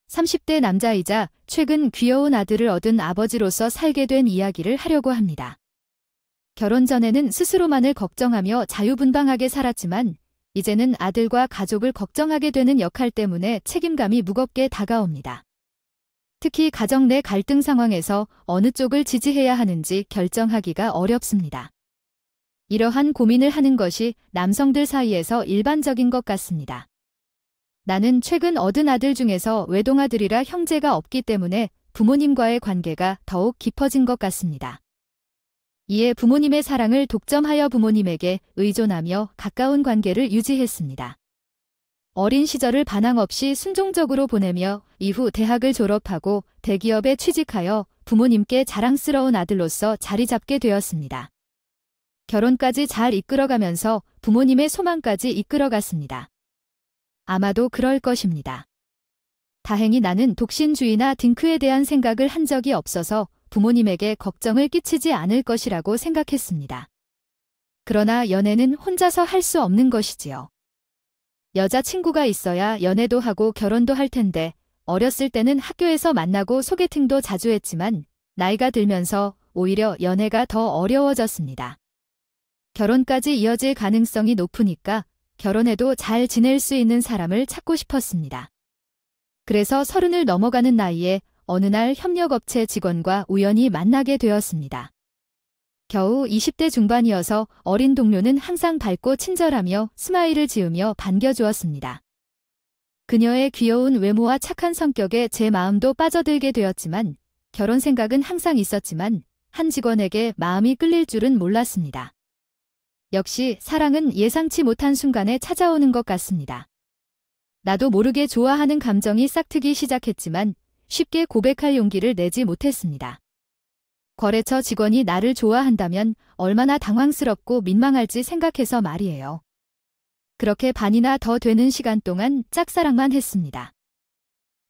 30대 남자이자 최근 귀여운 아들을 얻은 아버지로서 살게 된 이야기를 하려고 합니다. 결혼 전에는 스스로만을 걱정하며 자유분방하게 살았지만 이제는 아들과 가족을 걱정하게 되는 역할 때문에 책임감이 무겁게 다가옵니다. 특히 가정 내 갈등 상황에서 어느 쪽을 지지해야 하는지 결정하기가 어렵습니다. 이러한 고민을 하는 것이 남성들 사이에서 일반적인 것 같습니다. 나는 최근 얻은 아들 중에서 외동아들이라 형제가 없기 때문에 부모님과의 관계가 더욱 깊어진 것 같습니다. 이에 부모님의 사랑을 독점하여 부모님에게 의존하며 가까운 관계를 유지했습니다. 어린 시절을 반항 없이 순종적으로 보내며 이후 대학을 졸업하고 대기업에 취직하여 부모님께 자랑스러운 아들로서 자리 잡게 되었습니다. 결혼까지 잘 이끌어가면서 부모님의 소망까지 이끌어갔습니다. 아마도 그럴 것입니다. 다행히 나는 독신주의나 딩크에 대한 생각을 한 적이 없어서 부모님에게 걱정을 끼치지 않을 것이라고 생각했습니다. 그러나 연애는 혼자서 할 수 없는 것이지요. 여자친구가 있어야 연애도 하고 결혼도 할 텐데 어렸을 때는 학교에서 만나고 소개팅도 자주 했지만 나이가 들면서 오히려 연애가 더 어려워졌습니다. 결혼까지 이어질 가능성이 높으니까 결혼해도 잘 지낼 수 있는 사람을 찾고 싶었습니다. 그래서 30을 넘어가는 나이에 어느 날 협력업체 직원과 우연히 만나게 되었습니다. 겨우 20대 중반이어서 어린 동료는 항상 밝고 친절하며 스마일을 지으며 반겨주었습니다. 그녀의 귀여운 외모와 착한 성격에 제 마음도 빠져들게 되었지만 결혼 생각은 항상 있었지만 한 직원에게 마음이 끌릴 줄은 몰랐습니다. 역시 사랑은 예상치 못한 순간에 찾아오는 것 같습니다. 나도 모르게 좋아하는 감정이 싹트기 시작했지만 쉽게 고백할 용기를 내지 못했습니다. 거래처 직원이 나를 좋아한다면 얼마나 당황스럽고 민망할지 생각해서 말이에요. 그렇게 반이나 더 되는 시간 동안 짝사랑만 했습니다.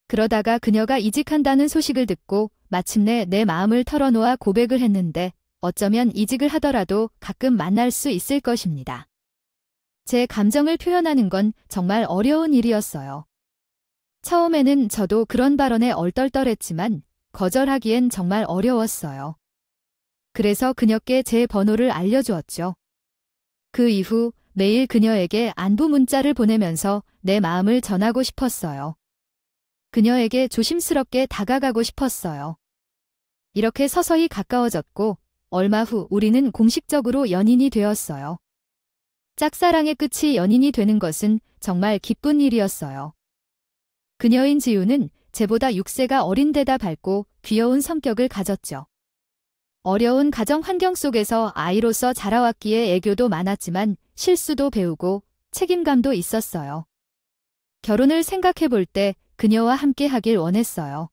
그러다가 그녀가 이직한다는 소식을 듣고 마침내 내 마음을 털어놓아 고백을 했는데 어쩌면 이직을 하더라도 가끔 만날 수 있을 것입니다. 제 감정을 표현하는 건 정말 어려운 일이었어요. 처음에는 저도 그런 발언에 얼떨떨했지만 거절하기엔 정말 어려웠어요. 그래서 그녀께 제 번호를 알려주었죠. 그 이후 매일 그녀에게 안부 문자를 보내면서 내 마음을 전하고 싶었어요. 그녀에게 조심스럽게 다가가고 싶었어요. 이렇게 서서히 가까워졌고 얼마 후 우리는 공식적으로 연인이 되었어요. 짝사랑의 끝이 연인이 되는 것은 정말 기쁜 일이었어요. 그녀인 지우는 제보다 6세가 어린 데다 밝고 귀여운 성격을 가졌죠. 어려운 가정 환경 속에서 아이로서 자라왔기에 애교도 많았지만 실수도 배우고 책임감도 있었어요. 결혼을 생각해 볼 때 그녀와 함께 하길 원했어요.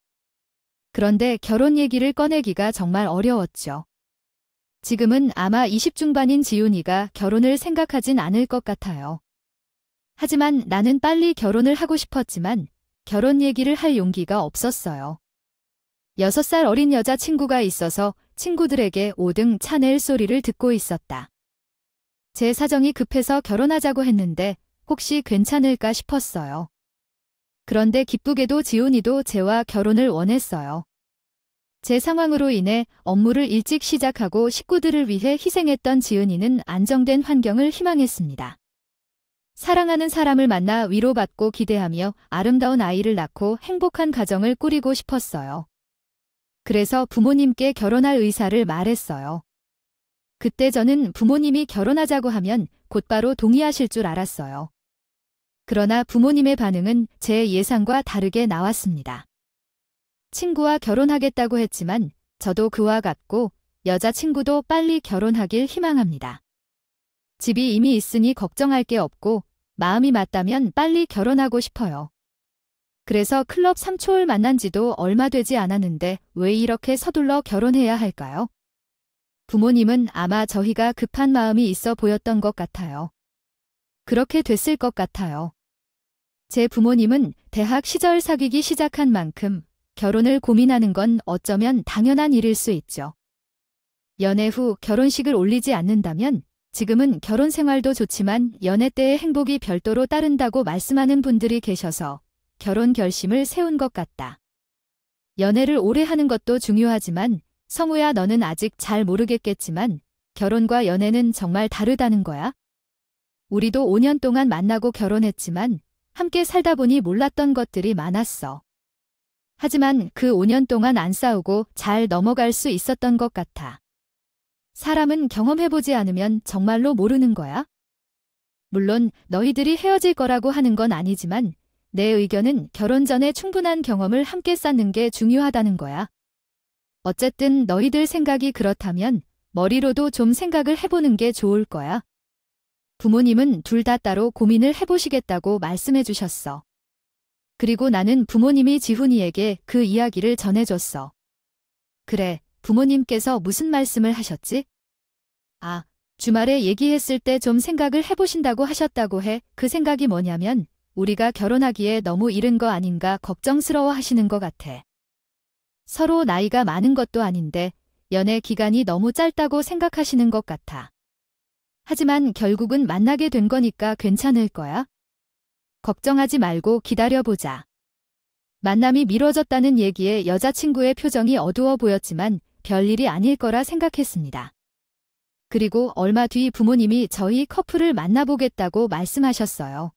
그런데 결혼 얘기를 꺼내기가 정말 어려웠죠. 지금은 아마 20 중반인 지훈이가 결혼을 생각하진 않을 것 같아요. 하지만 나는 빨리 결혼을 하고 싶었지만 결혼 얘기를 할 용기가 없었어요. 6살 어린 여자친구가 있어서 친구들에게 5등 차낼 소리를 듣고 있었다. 제 사정이 급해서 결혼하자고 했는데 혹시 괜찮을까 싶었어요. 그런데 기쁘게도 지훈이도 제와 결혼을 원했어요. 제 상황으로 인해 업무를 일찍 시작하고 식구들을 위해 희생했던 지은이는 안정된 환경을 희망했습니다. 사랑하는 사람을 만나 위로받고 기대하며 아름다운 아이를 낳고 행복한 가정을 꾸리고 싶었어요. 그래서 부모님께 결혼할 의사를 말했어요. 그때 저는 부모님이 결혼하자고 하면 곧바로 동의하실 줄 알았어요. 그러나 부모님의 반응은 제 예상과 다르게 나왔습니다. 친구와 결혼하겠다고 했지만 저도 그와 같고 여자친구도 빨리 결혼하길 희망합니다. 집이 이미 있으니 걱정할 게 없고 마음이 맞다면 빨리 결혼하고 싶어요. 그래서 클럽 3초를 만난 지도 얼마 되지 않았는데 왜 이렇게 서둘러 결혼해야 할까요? 부모님은 아마 저희가 급한 마음이 있어 보였던 것 같아요. 그렇게 됐을 것 같아요. 제 부모님은 대학 시절 사귀기 시작한 만큼 결혼을 고민하는 건 어쩌면 당연한 일일 수 있죠. 연애 후 결혼식을 올리지 않는다면 지금은 결혼 생활도 좋지만 연애 때의 행복이 별도로 따른다고 말씀하는 분들이 계셔서 결혼 결심을 세운 것 같다. 연애를 오래 하는 것도 중요하지만 성우야, 너는 아직 잘 모르겠겠지만 결혼과 연애는 정말 다르다는 거야. 우리도 5년 동안 만나고 결혼했지만 함께 살다 보니 몰랐던 것들이 많았어. 하지만 그 5년 동안 안 싸우고 잘 넘어갈 수 있었던 것 같아. 사람은 경험해보지 않으면 정말로 모르는 거야. 물론 너희들이 헤어질 거라고 하는 건 아니지만 내 의견은 결혼 전에 충분한 경험을 함께 쌓는 게 중요하다는 거야. 어쨌든 너희들 생각이 그렇다면 머리로도 좀 생각을 해보는 게 좋을 거야. 부모님은 둘 다 따로 고민을 해보시겠다고 말씀해 주셨어. 그리고 나는 부모님이 지훈이에게 그 이야기를 전해줬어. 그래, 부모님께서 무슨 말씀을 하셨지? 아, 주말에 얘기했을 때 좀 생각을 해보신다고 하셨다고 해. 그 생각이 뭐냐면 우리가 결혼하기에 너무 이른 거 아닌가 걱정스러워 하시는 것 같아. 서로 나이가 많은 것도 아닌데 연애 기간이 너무 짧다고 생각하시는 것 같아. 하지만 결국은 만나게 된 거니까 괜찮을 거야. 걱정하지 말고 기다려보자. 만남이 미뤄졌다는 얘기에 여자친구의 표정이 어두워 보였지만 별일이 아닐 거라 생각했습니다. 그리고 얼마 뒤 부모님이 저희 커플을 만나보겠다고 말씀하셨어요.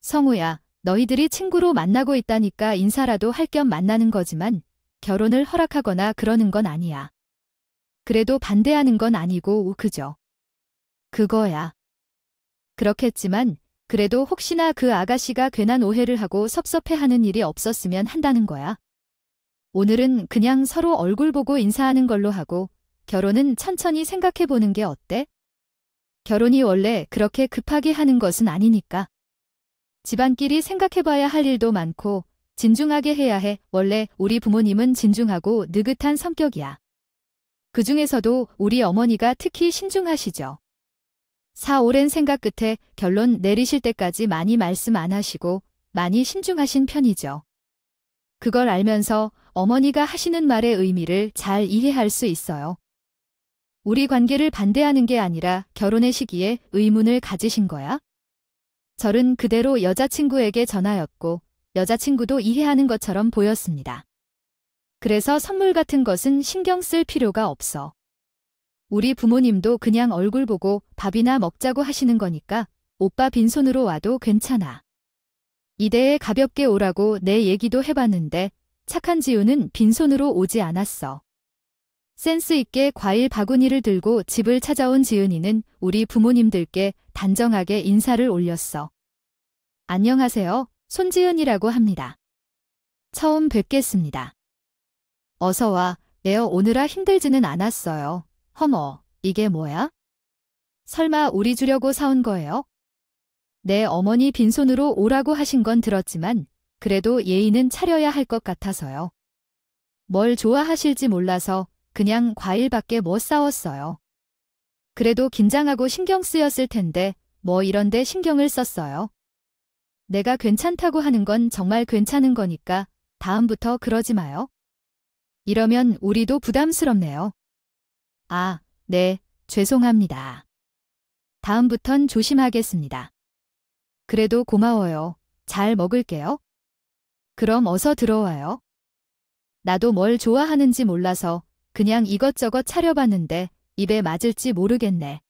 성우야, 너희들이 친구로 만나고 있다니까 인사라도 할 겸 만나는 거지만 결혼을 허락하거나 그러는 건 아니야. 그래도 반대하는 건 아니고 그죠? 그거야. 그렇겠지만 그래도 혹시나 그 아가씨가 괜한 오해를 하고 섭섭해하는 일이 없었으면 한다는 거야. 오늘은 그냥 서로 얼굴 보고 인사하는 걸로 하고 결혼은 천천히 생각해보는 게 어때? 결혼이 원래 그렇게 급하게 하는 것은 아니니까. 집안끼리 생각해봐야 할 일도 많고 진중하게 해야 해. 원래 우리 부모님은 진중하고 느긋한 성격이야. 그중에서도 우리 어머니가 특히 신중하시죠. 오랜 생각 끝에 결론 내리실 때까지 많이 말씀 안 하시고 많이 신중하신 편이죠. 그걸 알면서 어머니가 하시는 말의 의미를 잘 이해할 수 있어요. 우리 관계를 반대하는 게 아니라 결혼의 시기에 의문을 가지신 거야? 절은 그대로 여자친구에게 전하였고 여자친구도 이해하는 것처럼 보였습니다. 그래서 선물 같은 것은 신경 쓸 필요가 없어. 우리 부모님도 그냥 얼굴 보고 밥이나 먹자고 하시는 거니까 오빠 빈손으로 와도 괜찮아. 이대에 가볍게 오라고 내 얘기도 해봤는데 착한 지우는 빈손으로 오지 않았어. 센스 있게 과일 바구니를 들고 집을 찾아온 지은이는 우리 부모님들께 단정하게 인사를 올렸어. 안녕하세요. 손지은이라고 합니다. 처음 뵙겠습니다. 어서 와. 내어 오느라 힘들지는 않았어요. 허머, 이게 뭐야? 설마 우리 주려고 사온 거예요? 내 어머니 빈손으로 오라고 하신 건 들었지만 그래도 예의는 차려야 할 것 같아서요. 뭘 좋아하실지 몰라서 그냥 과일밖에 못 사왔어요. 그래도 긴장하고 신경 쓰였을 텐데 뭐 이런데 신경을 썼어요. 내가 괜찮다고 하는 건 정말 괜찮은 거니까 다음부터 그러지 마요. 이러면 우리도 부담스럽네요. 아, 네, 죄송합니다. 다음부턴 조심하겠습니다. 그래도 고마워요. 잘 먹을게요. 그럼 어서 들어와요. 나도 뭘 좋아하는지 몰라서 그냥 이것저것 차려봤는데 입에 맞을지 모르겠네.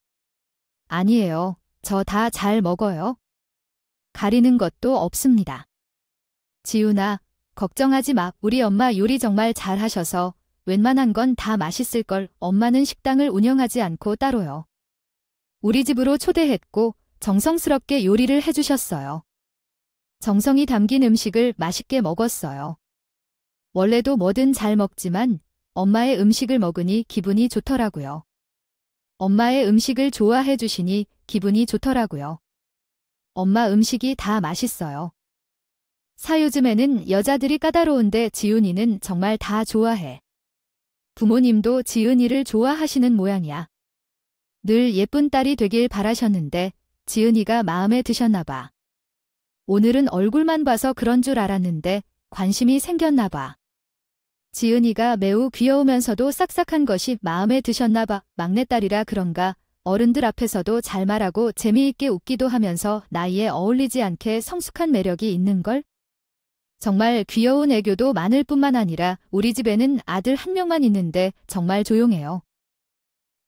아니에요. 저 다 잘 먹어요. 가리는 것도 없습니다. 지훈아, 걱정하지 마. 우리 엄마 요리 정말 잘하셔서 웬만한 건 다 맛있을걸. 엄마는 식당을 운영하지 않고 따로요. 우리 집으로 초대했고 정성스럽게 요리를 해주셨어요. 정성이 담긴 음식을 맛있게 먹었어요. 원래도 뭐든 잘 먹지만 엄마의 음식을 먹으니 기분이 좋더라고요. 엄마의 음식을 좋아해 주시니 기분이 좋더라고요. 엄마 음식이 다 맛있어요. 요즘에는 여자들이 까다로운데 지은이는 정말 다 좋아해. 부모님도 지은이를 좋아하시는 모양이야. 늘 예쁜 딸이 되길 바라셨는데 지은이가 마음에 드셨나 봐. 오늘은 얼굴만 봐서 그런 줄 알았는데 관심이 생겼나 봐. 지은이가 매우 귀여우면서도 싹싹한 것이 마음에 드셨나 봐. 막내딸이라 그런가 어른들 앞에서도 잘 말하고 재미있게 웃기도 하면서 나이에 어울리지 않게 성숙한 매력이 있는걸? 정말 귀여운 애교도 많을 뿐만 아니라 우리 집에는 아들 한 명만 있는데 정말 조용해요.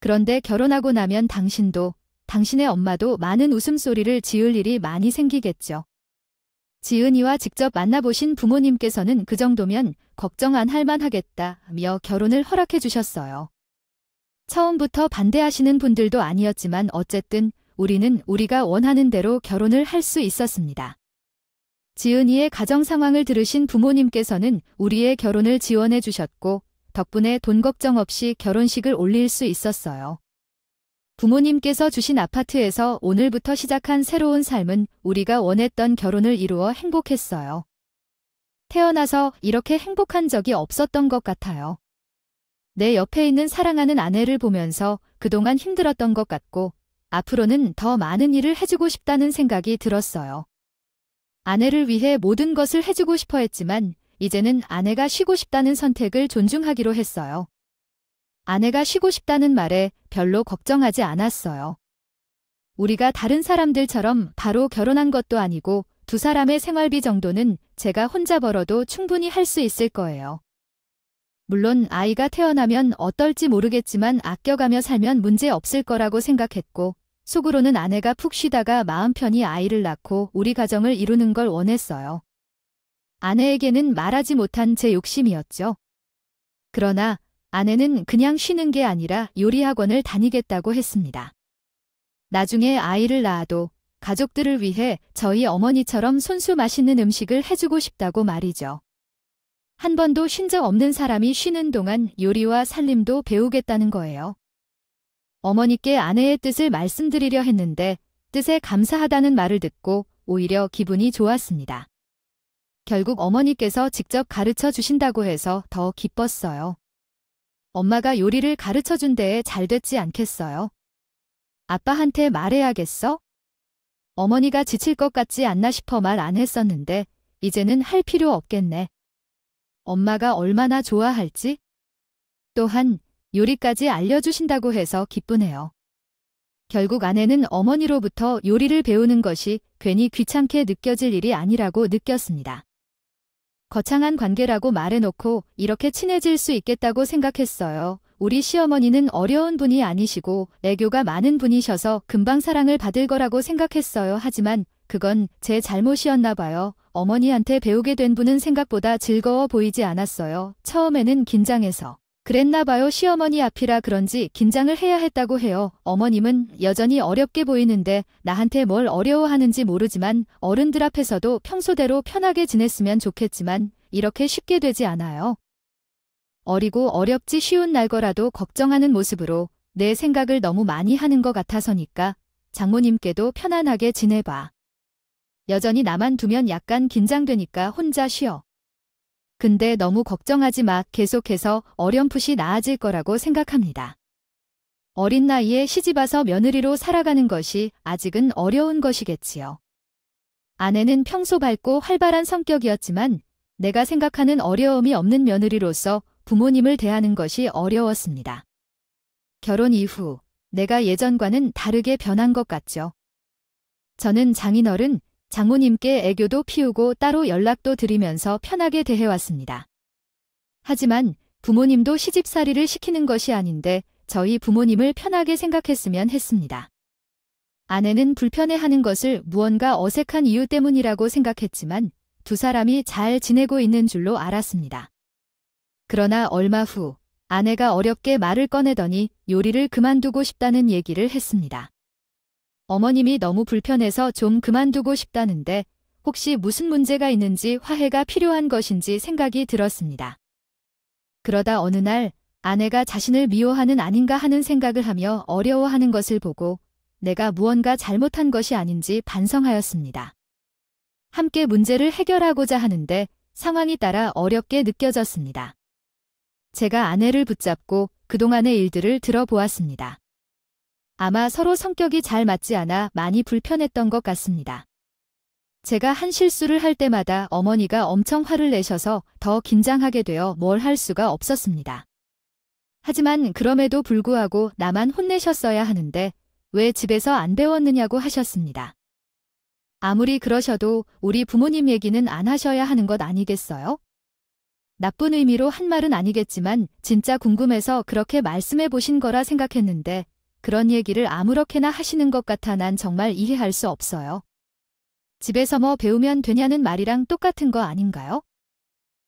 그런데 결혼하고 나면 당신도, 당신의 엄마도 많은 웃음소리를 지을 일이 많이 생기겠죠. 지은이와 직접 만나보신 부모님께서는 그 정도면 걱정 안 할 만하겠다며 결혼을 허락해 주셨어요. 처음부터 반대하시는 분들도 아니었지만 어쨌든 우리는 우리가 원하는 대로 결혼을 할 수 있었습니다. 지은이의 가정 상황을 들으신 부모님께서는 우리의 결혼을 지원해 주셨고 덕분에 돈 걱정 없이 결혼식을 올릴 수 있었어요. 부모님께서 주신 아파트에서 오늘부터 시작한 새로운 삶은 우리가 원했던 결혼을 이루어 행복했어요. 태어나서 이렇게 행복한 적이 없었던 것 같아요. 내 옆에 있는 사랑하는 아내를 보면서 그동안 힘들었던 것 같고 앞으로는 더 많은 일을 해주고 싶다는 생각이 들었어요. 아내를 위해 모든 것을 해주고 싶어 했지만 이제는 아내가 쉬고 싶다는 선택을 존중하기로 했어요. 아내가 쉬고 싶다는 말에 별로 걱정하지 않았어요. 우리가 다른 사람들처럼 바로 결혼한 것도 아니고 두 사람의 생활비 정도는 제가 혼자 벌어도 충분히 할 수 있을 거예요. 물론 아이가 태어나면 어떨지 모르겠지만 아껴가며 살면 문제 없을 거라고 생각했고 속으로는 아내가 푹 쉬다가 마음 편히 아이를 낳고 우리 가정을 이루는 걸 원했어요. 아내에게는 말하지 못한 제 욕심이었죠. 그러나 아내는 그냥 쉬는 게 아니라 요리학원을 다니겠다고 했습니다. 나중에 아이를 낳아도 가족들을 위해 저희 어머니처럼 손수 맛있는 음식을 해주고 싶다고 말이죠. 한 번도 쉰 적 없는 사람이 쉬는 동안 요리와 살림도 배우겠다는 거예요. 어머니께 아내의 뜻을 말씀드리려 했는데 뜻에 감사하다는 말을 듣고 오히려 기분이 좋았습니다. 결국 어머니께서 직접 가르쳐 주신다고 해서 더 기뻤어요. 엄마가 요리를 가르쳐 준 데에 잘 됐지 않겠어요? 아빠한테 말해야겠어? 어머니가 지칠 것 같지 않나 싶어 말 안 했었는데 이제는 할 필요 없겠네. 엄마가 얼마나 좋아할지? 또한 요리까지 알려주신다고 해서 기쁘네요. 결국 아내는 어머니로부터 요리를 배우는 것이 괜히 귀찮게 느껴질 일이 아니라고 느꼈습니다. 거창한 관계라고 말해놓고 이렇게 친해질 수 있겠다고 생각했어요. 우리 시어머니는 어려운 분이 아니시고 애교가 많은 분이셔서 금방 사랑을 받을 거라고 생각했어요. 하지만 그건 제 잘못이었나 봐요. 어머니한테 배우게 된 분은 생각보다 즐거워 보이지 않았어요. 처음에는 긴장해서 그랬나 봐요. 시어머니 앞이라 그런지 긴장을 해야 했다고 해요. 어머님은 여전히 어렵게 보이는데 나한테 뭘 어려워하는지 모르지만 어른들 앞에서도 평소대로 편하게 지냈으면 좋겠지만 이렇게 쉽게 되지 않아요. 어리고 어렵지 쉬운 날 거라도 걱정하는 모습으로 내 생각을 너무 많이 하는 것 같아서니까 장모님께도 편안하게 지내봐. 여전히 나만 두면 약간 긴장되니까 혼자 쉬어. 근데 너무 걱정하지 마. 계속해서 어렴풋이 나아질 거라고 생각합니다. 어린 나이에 시집와서 며느리로 살아가는 것이 아직은 어려운 것이겠지요. 아내는 평소 밝고 활발한 성격이었지만 내가 생각하는 어려움이 없는 며느리로서 부모님을 대하는 것이 어려웠습니다. 결혼 이후 내가 예전과는 다르게 변한 것 같죠. 저는 장인어른, 장모님께 애교도 피우고 따로 연락도 드리면서 편하게 대해왔습니다. 하지만 부모님도 시집살이를 시키는 것이 아닌데 저희 부모님을 편하게 생각했으면 했습니다. 아내는 불편해하는 것을 무언가 어색한 이유 때문이라고 생각했지만 두 사람이 잘 지내고 있는 줄로 알았습니다. 그러나 얼마 후 아내가 어렵게 말을 꺼내더니 요리를 그만두고 싶다는 얘기를 했습니다. 어머님이 너무 불편해서 좀 그만두고 싶다는데 혹시 무슨 문제가 있는지 화해가 필요한 것인지 생각이 들었습니다. 그러다 어느 날 아내가 자신을 미워하는 아닌가 하는 생각을 하며 어려워하는 것을 보고 내가 무언가 잘못한 것이 아닌지 반성하였습니다. 함께 문제를 해결하고자 하는데 상황이 따라 어렵게 느껴졌습니다. 제가 아내를 붙잡고 그동안의 일들을 들어보았습니다. 아마 서로 성격이 잘 맞지 않아 많이 불편했던 것 같습니다. 제가 한 실수를 할 때마다 어머니가 엄청 화를 내셔서 더 긴장하게 되어 뭘 할 수가 없었습니다. 하지만 그럼에도 불구하고 나만 혼내셨어야 하는데 왜 집에서 안 배웠느냐고 하셨습니다. 아무리 그러셔도 우리 부모님 얘기는 안 하셔야 하는 것 아니겠어요? 나쁜 의미로 한 말은 아니겠지만 진짜 궁금해서 그렇게 말씀해 보신 거라 생각했는데 그런 얘기를 아무렇게나 하시는 것 같아 난 정말 이해할 수 없어요. 집에서 뭐 배우면 되냐는 말이랑 똑같은 거 아닌가요?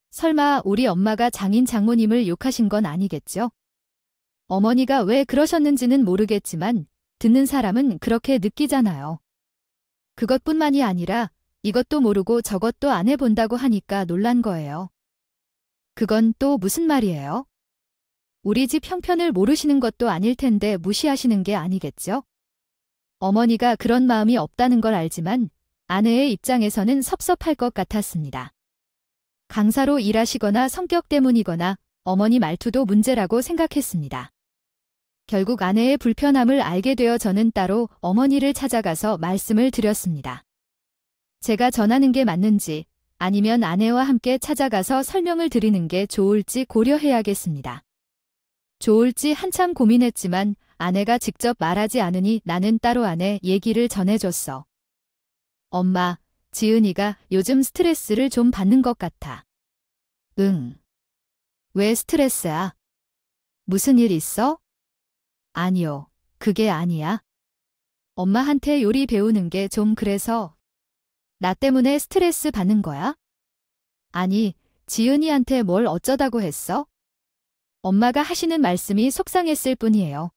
설마 우리 엄마가 장인 장모님을 욕하신 건 아니겠죠? 어머니가 왜 그러셨는지는 모르겠지만 듣는 사람은 그렇게 느끼잖아요. 그것뿐만이 아니라 이것도 모르고 저것도 안 해본다고 하니까 놀란 거예요. 그건 또 무슨 말이에요? 우리 집 형편을 모르시는 것도 아닐 텐데 무시하시는 게 아니겠죠? 어머니가 그런 마음이 없다는 걸 알지만 아내의 입장에서는 섭섭할 것 같았습니다. 강사로 일하시거나 성격 때문이거나 어머니 말투도 문제라고 생각했습니다. 결국 아내의 불편함을 알게 되어 저는 따로 어머니를 찾아가서 말씀을 드렸습니다. 제가 전하는 게 맞는지 아니면 아내와 함께 찾아가서 설명을 드리는 게 좋을지 고려해야겠습니다. 좋을지 한참 고민했지만 아내가 직접 말하지 않으니 나는 따로 아내 얘기를 전해줬어. 엄마, 지은이가 요즘 스트레스를 좀 받는 것 같아. 응. 왜 스트레스야? 무슨 일 있어? 아니요, 그게 아니야. 엄마한테 요리 배우는 게 좀 그래서. 나 때문에 스트레스 받는 거야? 아니, 지은이한테 뭘 어쩌다고 했어? 엄마가 하시는 말씀이 속상했을 뿐이에요.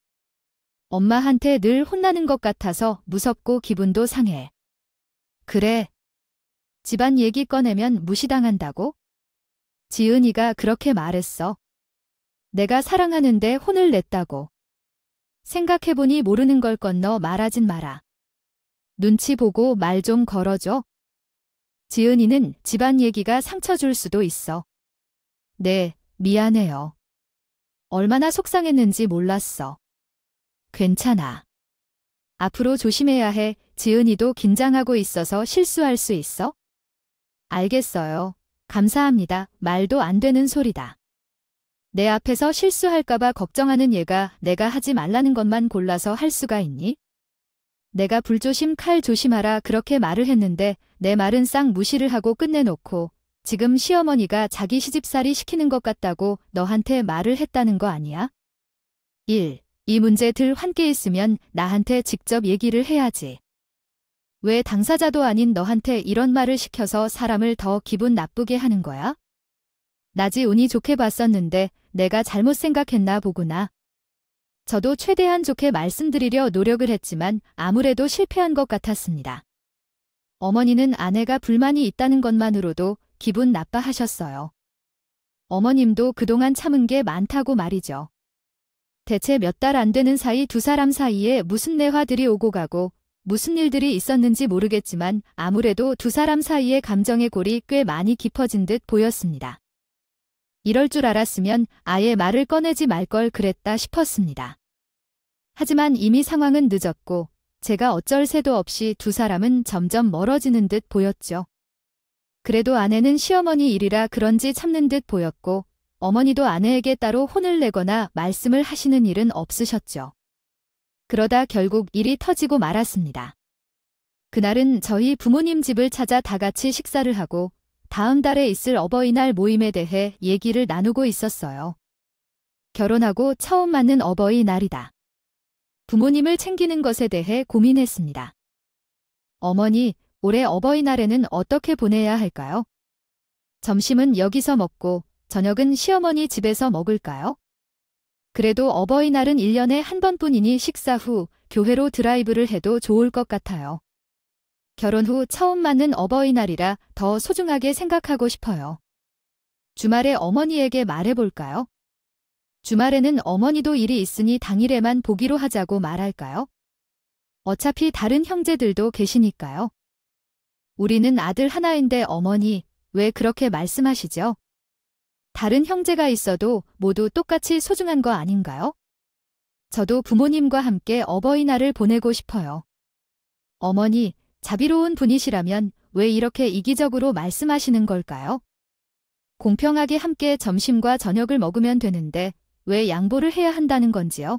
엄마한테 늘 혼나는 것 같아서 무섭고 기분도 상해. 그래. 집안 얘기 꺼내면 무시당한다고? 지은이가 그렇게 말했어. 내가 사랑하는데 혼을 냈다고. 생각해보니 모르는 걸 건너 말하진 마라. 눈치 보고 말 좀 걸어줘. 지은이는 집안 얘기가 상처 줄 수도 있어. 네, 미안해요. 얼마나 속상했는지 몰랐어. 괜찮아. 앞으로 조심해야 해. 지은이도 긴장하고 있어서 실수할 수 있어? 알겠어요. 감사합니다. 말도 안 되는 소리다. 내 앞에서 실수할까봐 걱정하는 얘가 내가 하지 말라는 것만 골라서 할 수가 있니? 내가 불조심 칼 조심하라 그렇게 말을 했는데 내 말은 싹 무시를 하고 끝내놓고 지금 시어머니가 자기 시집살이 시키는 것 같다고 너한테 말을 했다는 거 아니야? 1. 이 문제 들 환께 있으면 나한테 직접 얘기를 해야지. 왜 당사자도 아닌 너한테 이런 말을 시켜서 사람을 더 기분 나쁘게 하는 거야? 나지 운이 좋게 봤었는데 내가 잘못 생각했나 보구나. 저도 최대한 좋게 말씀드리려 노력을 했지만 아무래도 실패한 것 같았습니다. 어머니는 아내가 불만이 있다는 것만으로도 기분 나빠하셨어요. 어머님도 그동안 참은 게 많다고 말이죠. 대체 몇 달 안 되는 사이 두 사람 사이에 무슨 내화들이 오고 가고 무슨 일들이 있었는지 모르겠지만 아무래도 두 사람 사이의 감정의 골이 꽤 많이 깊어진 듯 보였습니다. 이럴 줄 알았으면 아예 말을 꺼내지 말 걸 그랬다 싶었습니다. 하지만 이미 상황은 늦었고 제가 어쩔 새도 없이 두 사람은 점점 멀어지는 듯 보였죠. 그래도 아내는 시어머니 일이라 그런지 참는 듯 보였고 어머니도 아내에게 따로 혼을 내거나 말씀을 하시는 일은 없으셨죠. 그러다 결국 일이 터지고 말았습니다. 그날은 저희 부모님 집을 찾아 다 같이 식사를 하고 다음 달에 있을 어버이날 모임에 대해 얘기를 나누고 있었어요. 결혼하고 처음 맞는 어버이날이다. 부모님을 챙기는 것에 대해 고민했습니다. 어머니, 올해 어버이날에는 어떻게 보내야 할까요? 점심은 여기서 먹고 저녁은 시어머니 집에서 먹을까요? 그래도 어버이날은 1년에 한 번뿐이니 식사 후 교회로 드라이브를 해도 좋을 것 같아요. 결혼 후 처음 맞는 어버이날이라 더 소중하게 생각하고 싶어요. 주말에 어머니에게 말해볼까요? 주말에는 어머니도 일이 있으니 당일에만 보기로 하자고 말할까요? 어차피 다른 형제들도 계시니까요. 우리는 아들 하나인데 어머니, 왜 그렇게 말씀하시죠? 다른 형제가 있어도 모두 똑같이 소중한 거 아닌가요? 저도 부모님과 함께 어버이날을 보내고 싶어요. 어머니, 자비로운 분이시라면 왜 이렇게 이기적으로 말씀하시는 걸까요? 공평하게 함께 점심과 저녁을 먹으면 되는데 왜 양보를 해야 한다는 건지요?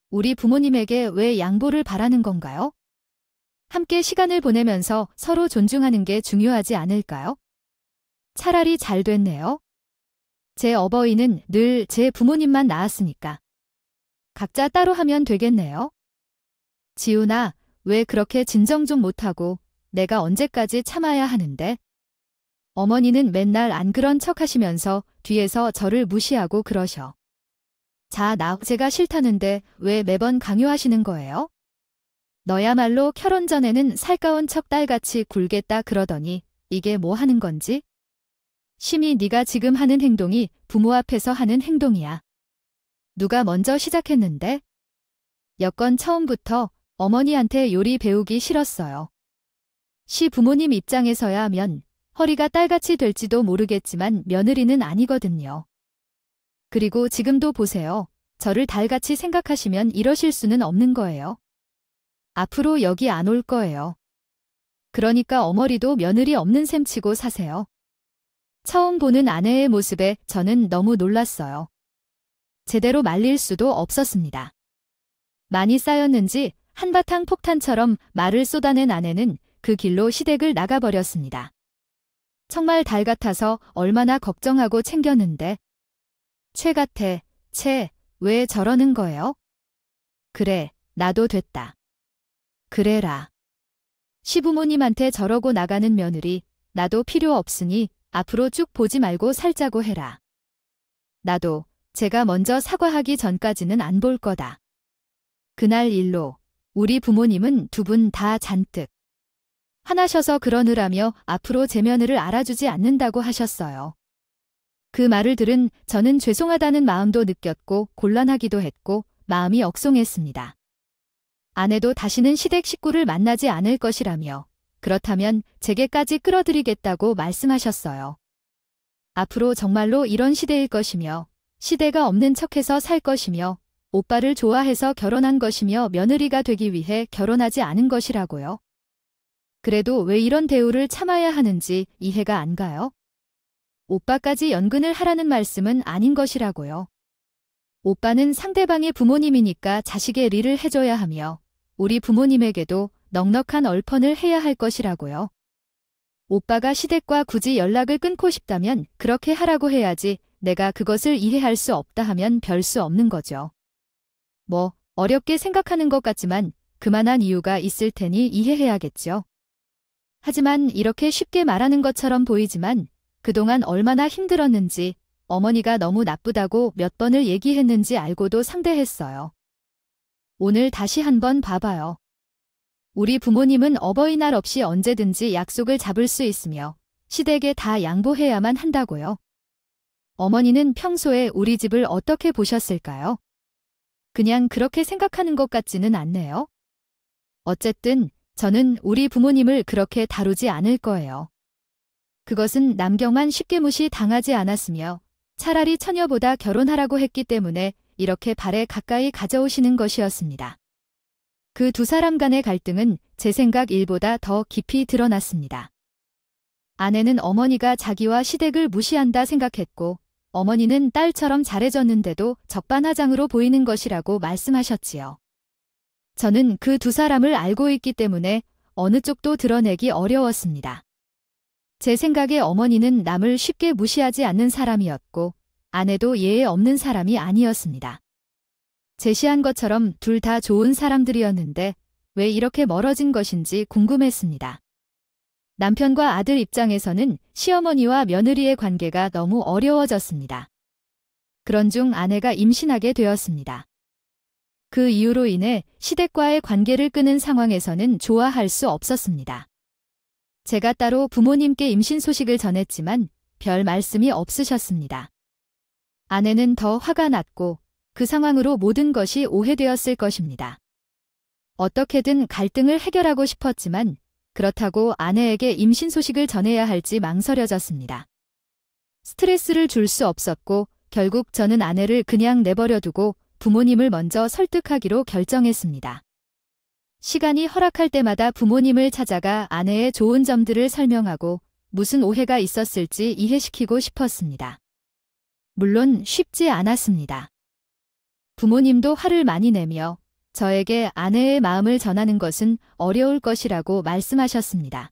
우리 부모님에게 왜 양보를 바라는 건가요? 함께 시간을 보내면서 서로 존중하는 게 중요하지 않을까요? 차라리 잘 됐네요. 제 어버이는 늘 제 부모님만 낳았으니까. 각자 따로 하면 되겠네요. 지훈아, 왜 그렇게 진정 좀 못하고 내가 언제까지 참아야 하는데? 어머니는 맨날 안 그런 척 하시면서 뒤에서 저를 무시하고 그러셔. 자, 제가 싫다는데 왜 매번 강요하시는 거예요? 너야말로 결혼 전에는 살가운 척 딸같이 굴겠다 그러더니 이게 뭐 하는 건지? 심히 네가 지금 하는 행동이 부모 앞에서 하는 행동이야. 누가 먼저 시작했는데? 여건 처음부터 어머니한테 요리 배우기 싫었어요. 시부모님 입장에서야 하면 허리가 딸같이 될지도 모르겠지만 며느리는 아니거든요. 그리고 지금도 보세요. 저를 달같이 생각하시면 이러실 수는 없는 거예요. 앞으로 여기 안 올 거예요. 그러니까 어머니도 며느리 없는 셈 치고 사세요. 처음 보는 아내의 모습에 저는 너무 놀랐어요. 제대로 말릴 수도 없었습니다. 많이 쌓였는지 한바탕 폭탄처럼 말을 쏟아낸 아내는 그 길로 시댁을 나가버렸습니다. 정말 달 같아서 얼마나 걱정하고 챙겼는데. 채 같아, 채, 왜 저러는 거예요? 그래, 나도 됐다. 그래라. 시부모님한테 저러고 나가는 며느리, 나도 필요 없으니 앞으로 쭉 보지 말고 살자고 해라. 나도 제가 먼저 사과하기 전까지는 안 볼 거다. 그날 일로 우리 부모님은 두 분 다 잔뜩 화나셔서 그러느라며 앞으로 제 며느를 알아주지 않는다고 하셨어요. 그 말을 들은 저는 죄송하다는 마음도 느꼈고 곤란하기도 했고 마음이 억송했습니다. 아내도 다시는 시댁 식구를 만나지 않을 것이라며 그렇다면 제게까지 끌어들이겠다고 말씀하셨어요. 앞으로 정말로 이런 시대일 것이며 시대가 없는 척해서 살 것이며 오빠를 좋아해서 결혼한 것이며 며느리가 되기 위해 결혼하지 않은 것이라고요. 그래도 왜 이런 대우를 참아야 하는지 이해가 안 가요? 오빠까지 연근을 하라는 말씀은 아닌 것이라고요. 오빠는 상대방의 부모님이니까 자식의 리를 해줘야 하며 우리 부모님에게도 넉넉한 얼펀을 해야 할 것이라고요. 오빠가 시댁과 굳이 연락을 끊고 싶다면 그렇게 하라고 해야지 내가 그것을 이해할 수 없다 하면 별 수 없는 거죠. 뭐 어렵게 생각하는 것 같지만 그만한 이유가 있을 테니 이해해야겠죠. 하지만 이렇게 쉽게 말하는 것처럼 보이지만 그동안 얼마나 힘들었는지 어머니가 너무 나쁘다고 몇 번을 얘기했는지 알고도 상대했어요. 오늘 다시 한번 봐봐요. 우리 부모님은 어버이날 없이 언제든지 약속을 잡을 수 있으며 시댁에 다 양보해야만 한다고요. 어머니는 평소에 우리 집을 어떻게 보셨을까요? 그냥 그렇게 생각하는 것 같지는 않네요. 어쨌든 저는 우리 부모님을 그렇게 다루지 않을 거예요. 그것은 남경만 쉽게 무시 당하지 않았으며 차라리 처녀보다 결혼하라고 했기 때문에 이렇게 발에 가까이 가져오시는 것이었습니다. 그 두 사람 간의 갈등은 제 생각 일보다 더 깊이 드러났습니다. 아내는 어머니가 자기와 시댁을 무시한다 생각했고 어머니는 딸처럼 잘해줬는데도 적반하장으로 보이는 것이라고 말씀하셨지요. 저는 그 두 사람을 알고 있기 때문에 어느 쪽도 드러내기 어려웠습니다. 제 생각에 어머니는 남을 쉽게 무시하지 않는 사람이었고 아내도 예에 없는 사람이 아니었습니다. 제시한 것처럼 둘 다 좋은 사람들이었는데 왜 이렇게 멀어진 것인지 궁금했습니다. 남편과 아들 입장에서는 시어머니와 며느리의 관계가 너무 어려워졌습니다. 그런 중 아내가 임신하게 되었습니다. 그 이유로 인해 시댁과의 관계를 끊은 상황에서는 좋아할 수 없었습니다. 제가 따로 부모님께 임신 소식을 전했지만 별 말씀이 없으셨습니다. 아내는 더 화가 났고 그 상황으로 모든 것이 오해되었을 것입니다. 어떻게든 갈등을 해결하고 싶었지만 그렇다고 아내에게 임신 소식을 전해야 할지 망설여졌습니다. 스트레스를 줄 수 없었고 결국 저는 아내를 그냥 내버려두고 부모님을 먼저 설득하기로 결정했습니다. 시간이 허락할 때마다 부모님을 찾아가 아내의 좋은 점들을 설명하고 무슨 오해가 있었을지 이해시키고 싶었습니다. 물론 쉽지 않았습니다. 부모님도 화를 많이 내며 저에게 아내의 마음을 전하는 것은 어려울 것이라고 말씀하셨습니다.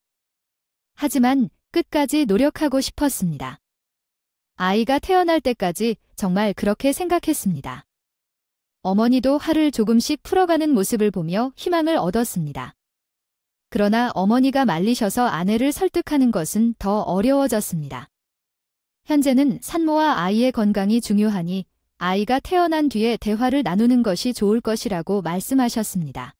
하지만 끝까지 노력하고 싶었습니다. 아이가 태어날 때까지 정말 그렇게 생각했습니다. 어머니도 화를 조금씩 풀어가는 모습을 보며 희망을 얻었습니다. 그러나 어머니가 말리셔서 아내를 설득하는 것은 더 어려워졌습니다. 현재는 산모와 아이의 건강이 중요하니 아이가 태어난 뒤에 대화를 나누는 것이 좋을 것이라고 말씀하셨습니다.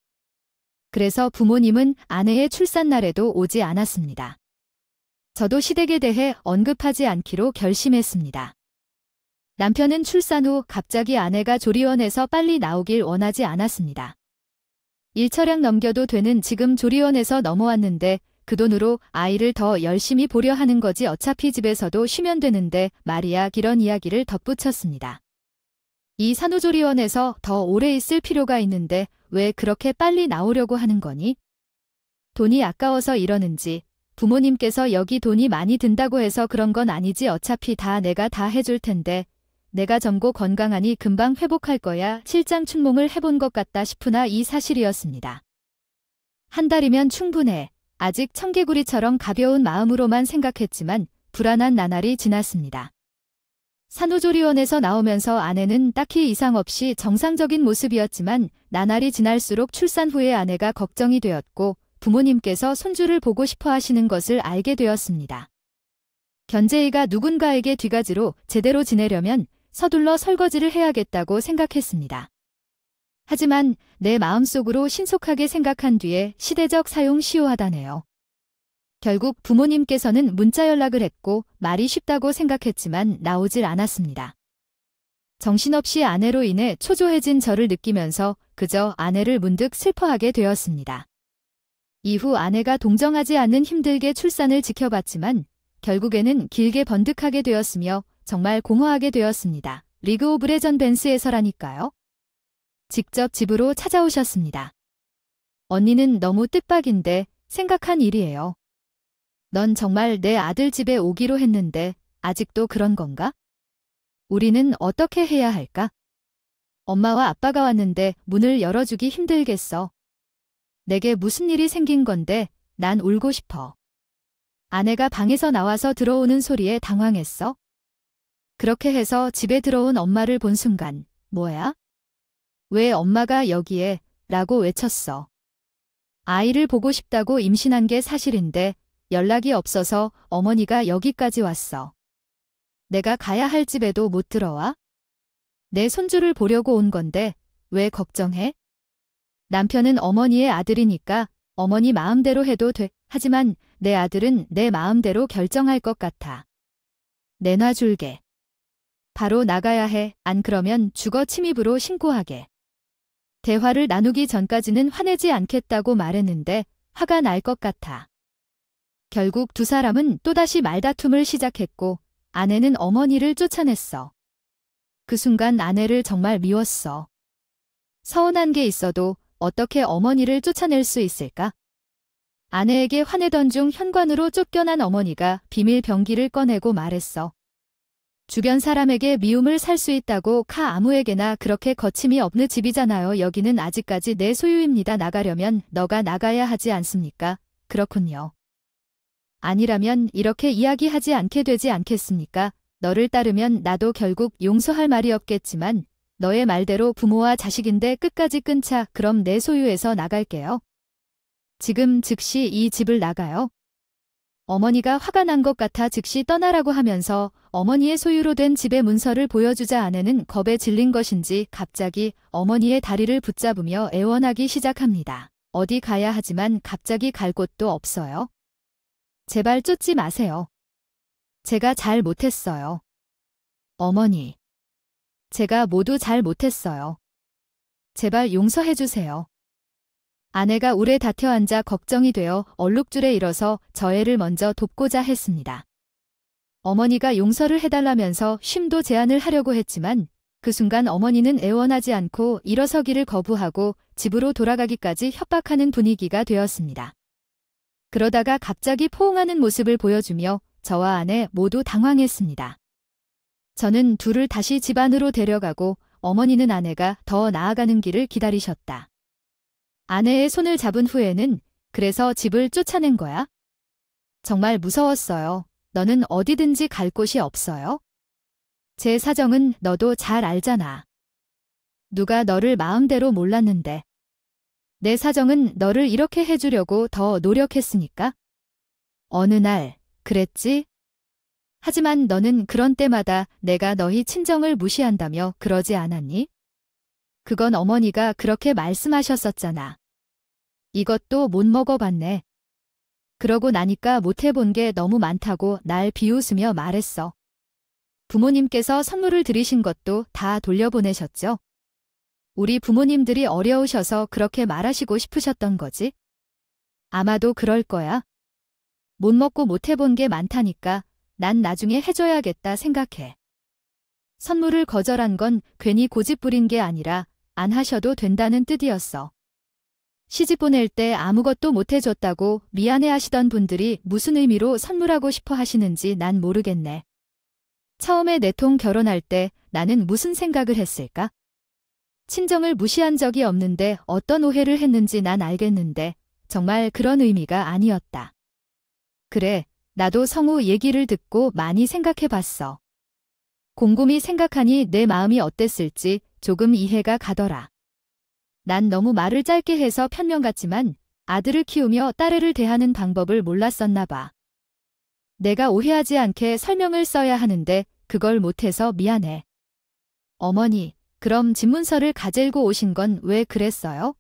그래서 부모님은 아내의 출산날에도 오지 않았습니다. 저도 시댁에 대해 언급하지 않기로 결심했습니다. 남편은 출산 후 갑자기 아내가 조리원에서 빨리 나오길 원하지 않았습니다. 일처량 넘겨도 되는 지금 조리원에서 넘어왔는데 그 돈으로 아이를 더 열심히 보려 하는 거지 어차피 집에서도 쉬면 되는데 말이야 이런 이야기를 덧붙였습니다. 이 산후조리원에서 더 오래 있을 필요가 있는데 왜 그렇게 빨리 나오려고 하는 거니? 돈이 아까워서 이러는지 부모님께서 여기 돈이 많이 든다고 해서 그런 건 아니지 어차피 다 내가 다 해줄 텐데 내가 젊고 건강하니 금방 회복할 거야 실장 춘몽을 해본 것 같다 싶으나 이 사실이었습니다. 한 달이면 충분해. 아직 청개구리처럼 가벼운 마음으로만 생각했지만 불안한 나날이 지났습니다. 산후조리원에서 나오면서 아내는 딱히 이상 없이 정상적인 모습이었지만 나날이 지날수록 출산 후에 아내가 걱정이 되었고 부모님께서 손주를 보고 싶어 하시는 것을 알게 되었습니다. 견재이가 누군가에게 뒤가지로 제대로 지내려면 서둘러 설거지를 해야겠다고 생각했습니다. 하지만 내 마음속으로 신속하게 생각한 뒤에 시대적 사용 시효하다네요. 결국 부모님께서는 문자 연락을 했고 말이 쉽다고 생각했지만 나오질 않았습니다. 정신없이 아내로 인해 초조해진 저를 느끼면서 그저 아내를 문득 슬퍼하게 되었습니다. 이후 아내가 동정하지 않는 힘들게 출산을 지켜봤지만 결국에는 길게 번득하게 되었으며 정말 공허하게 되었습니다. 리그 오브 레전벤스에서라니까요. 직접 집으로 찾아오셨습니다. 언니는 너무 뜻밖인데 생각한 일이에요. 넌 정말 내 아들 집에 오기로 했는데 아직도 그런 건가? 우리는 어떻게 해야 할까? 엄마와 아빠가 왔는데 문을 열어주기 힘들겠어. 내게 무슨 일이 생긴 건데 난 울고 싶어. 아내가 방에서 나와서 들어오는 소리에 당황했어. 그렇게 해서 집에 들어온 엄마를 본 순간 뭐야? 왜 엄마가 여기에? 라고 외쳤어. 아이를 보고 싶다고 임신한 게 사실인데 연락이 없어서 어머니가 여기까지 왔어. 내가 가야 할 집에도 못 들어와? 내 손주를 보려고 온 건데 왜 걱정해? 남편은 어머니의 아들이니까 어머니 마음대로 해도 돼. 하지만 내 아들은 내 마음대로 결정할 것 같아. 내놔줄게. 바로 나가야 해. 안 그러면 주거 침입으로 신고하게. 대화를 나누기 전까지는 화내지 않겠다고 말했는데 화가 날 것 같아. 결국 두 사람은 또다시 말다툼을 시작했고 아내는 어머니를 쫓아냈어. 그 순간 아내를 정말 미웠어. 서운한 게 있어도 어떻게 어머니를 쫓아낼 수 있을까? 아내에게 화내던 중 현관으로 쫓겨난 어머니가 비밀 병기를 꺼내고 말했어. 주변 사람에게 미움을 살 수 있다고 아무에게나 그렇게 거침이 없는 집이잖아요. 여기는 아직까지 내 소유입니다. 나가려면 너가 나가야 하지 않습니까? 그렇군요. 아니라면 이렇게 이야기하지 않게 되지 않겠습니까? 너를 따르면 나도 결국 용서할 말이 없겠지만 너의 말대로 부모와 자식인데 끝까지 끊자. 그럼 내 소유에서 나갈게요. 지금 즉시 이 집을 나가요. 어머니가 화가 난 것 같아 즉시 떠나라고 하면서 어머니의 소유로 된 집의 문서를 보여주자 아내는 겁에 질린 것인지 갑자기 어머니의 다리를 붙잡으며 애원하기 시작합니다. 어디 가야 하지만 갑자기 갈 곳도 없어요. 제발 쫓지 마세요. 제가 잘 못했어요. 어머니. 제가 모두 잘 못했어요. 제발 용서해 주세요. 아내가 울에 다텨 앉아 걱정이 되어 얼룩줄에 일어서 저 애를 먼저 돕고자 했습니다. 어머니가 용서를 해달라면서 쉼도 제안을 하려고 했지만 그 순간 어머니는 애원하지 않고 일어서기를 거부하고 집으로 돌아가기까지 협박하는 분위기가 되었습니다. 그러다가 갑자기 포옹하는 모습을 보여주며 저와 아내 모두 당황했습니다. 저는 둘을 다시 집 안으로 데려가고 어머니는 아내가 더 나아가는 길을 기다리셨다. 아내의 손을 잡은 후에는 그래서 집을 쫓아낸 거야? 정말 무서웠어요. 너는 어디든지 갈 곳이 없어요? 제 사정은 너도 잘 알잖아. 누가 너를 마음대로 몰랐는데. 내 사정은 너를 이렇게 해주려고 더 노력했으니까? 어느 날, 그랬지? 하지만 너는 그런 때마다 내가 너희 친정을 무시한다며 그러지 않았니? 그건 어머니가 그렇게 말씀하셨었잖아. 이것도 못 먹어봤네. 그러고 나니까 못 해본 게 너무 많다고 날 비웃으며 말했어. 부모님께서 선물을 드리신 것도 다 돌려보내셨죠? 우리 부모님들이 어려우셔서 그렇게 말하시고 싶으셨던 거지? 아마도 그럴 거야. 못 먹고 못 해본 게 많다니까 난 나중에 해줘야겠다 생각해. 선물을 거절한 건 괜히 고집 부린 게 아니라 안 하셔도 된다는 뜻이었어. 시집 보낼 때 아무것도 못 해줬다고 미안해 하시던 분들이 무슨 의미로 선물하고 싶어 하시는지 난 모르겠네. 처음에 내통 결혼할 때 나는 무슨 생각을 했을까? 친정을 무시한 적이 없는데 어떤 오해를 했는지 난 알겠는데 정말 그런 의미가 아니었다. 그래, 나도 성우 얘기를 듣고 많이 생각해봤어. 곰곰이 생각하니 내 마음이 어땠을지 조금 이해가 가더라. 난 너무 말을 짧게 해서 편명 같지만 아들을 키우며 딸애를 대하는 방법을 몰랐었나 봐. 내가 오해하지 않게 설명을 써야 하는데 그걸 못해서 미안해. 어머니, 그럼 집문서를 가지고 오신 건 왜 그랬어요?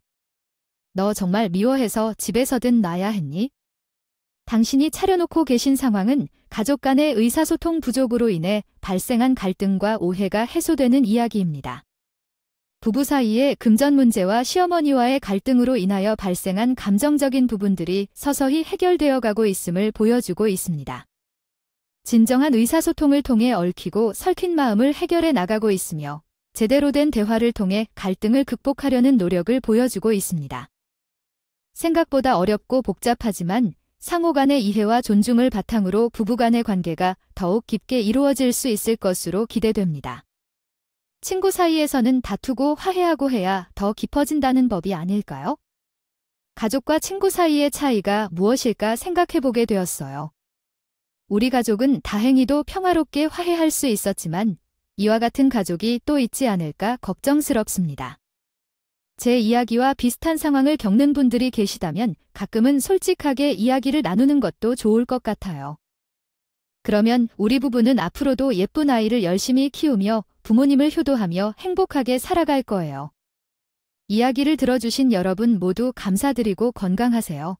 너 정말 미워해서 집에서든 놔야 했니? 당신이 차려놓고 계신 상황은 가족 간의 의사소통 부족으로 인해 발생한 갈등과 오해가 해소되는 이야기입니다. 부부 사이의 금전 문제와 시어머니와의 갈등으로 인하여 발생한 감정적인 부분들이 서서히 해결되어 가고 있음을 보여주고 있습니다. 진정한 의사소통을 통해 얽히고 설킨 마음을 해결해 나가고 있으며 제대로 된 대화를 통해 갈등을 극복하려는 노력을 보여주고 있습니다. 생각보다 어렵고 복잡하지만 상호 간의 이해와 존중을 바탕으로 부부 간의 관계가 더욱 깊게 이루어질 수 있을 것으로 기대됩니다. 친구 사이에서는 다투고 화해하고 해야 더 깊어진다는 법이 아닐까요? 가족과 친구 사이의 차이가 무엇일까 생각해보게 되었어요. 우리 가족은 다행히도 평화롭게 화해할 수 있었지만 이와 같은 가족이 또 있지 않을까 걱정스럽습니다. 제 이야기와 비슷한 상황을 겪는 분들이 계시다면 가끔은 솔직하게 이야기를 나누는 것도 좋을 것 같아요. 그러면 우리 부부는 앞으로도 예쁜 아이를 열심히 키우며 부모님을 효도하며 행복하게 살아갈 거예요. 이야기를 들어주신 여러분 모두 감사드리고 건강하세요.